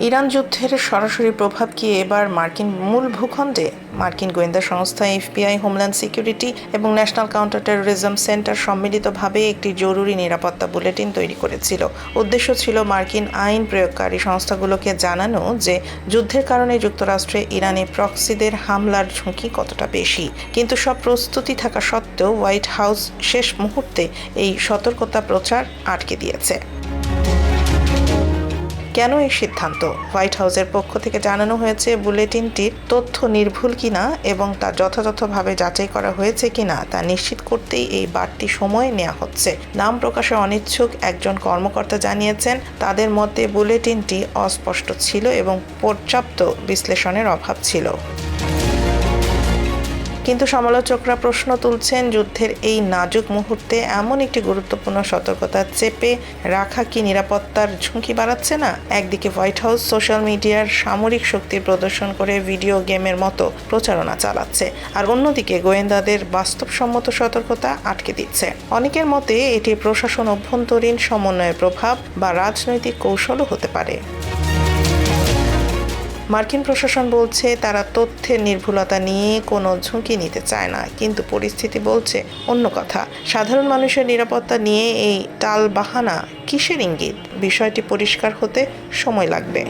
Iran যুদ্ধের সরাসরি প্রভাব কি এবার মার্কিন মূল ভূখণ্ডে? মার্কিন গোয়েন্দা সংস্থা এফবিআই, হোমল্যান্ড সিকিউরিটি এবং ন্যাশনাল কাউন্টার টেরোরিজম সেন্টার সম্মিলিতভাবে একটি জরুরি নিরাপত্তা বুলেটিন তৈরি করেছিল। উদ্দেশ্য ছিল মার্কিন আইন প্রয়োগকারী সংস্থাগুলোকে জানানো যে যুদ্ধের কারণে যুক্তরাষ্ট্রে ইরানে প্রক্সিদের হামলার ঝুঁকি কতটা বেশি। কিন্তু সব প্রস্তুতি থাকা সত্ত্বেও হোয়াইট হাউস শেষ মুহূর্তে এই সতর্কতা প্রচার আটকে দিয়েছে। কেন এই সিদ্ধান্ত? হোয়াইট হাউসের পক্ষ থেকে জানানো হয়েছে বুলেটিনটির তথ্য নির্ভুল কিনা এবং তা যথাযথভাবে যাচাই করা হয়েছে কিনা তা নিশ্চিত করতেই এই বাড়তি সময় নেওয়া হচ্ছে। নাম প্রকাশে অনিচ্ছুক একজন কর্মকর্তা জানিয়েছেন, তাদের মতে বুলেটিনটি অস্পষ্ট ছিল এবং পর্যাপ্ত বিশ্লেষণের অভাব ছিল। কিন্তু সমালোচকরা প্রশ্ন তুলছেন, যুদ্ধের এই নাজুক মুহূর্তে এমন একটি গুরুত্বপূর্ণ সতর্কতা চেপে রাখা কি নিরাপত্তার ঝুঁকি বাড়াচ্ছে না? একদিকে হোয়াইট হাউস সোশ্যাল মিডিয়ার সামরিক শক্তি প্রদর্শন করে ভিডিও গেমের মতো প্রচারণা চালাচ্ছে, আর অন্যদিকে গোয়েন্দাদের বাস্তবসম্মত সতর্কতা আটকে দিচ্ছে। অনেকের মতে এটি প্রশাসন অভ্যন্তরীণ সমন্বয়ের প্রভাব বা রাজনৈতিক কৌশলও হতে পারে। মার্কিন প্রশাসন বলছে তারা তথ্যের নির্ভুলতা নিয়ে কোনো ঝুঁকি নিতে চায় না, কিন্তু পরিস্থিতি বলছে অন্য কথা। সাধারণ মানুষের নিরাপত্তা নিয়ে এই টালবাহানা কিসের ইঙ্গিত? বিষয়টি পরিষ্কার হতে সময় লাগবে।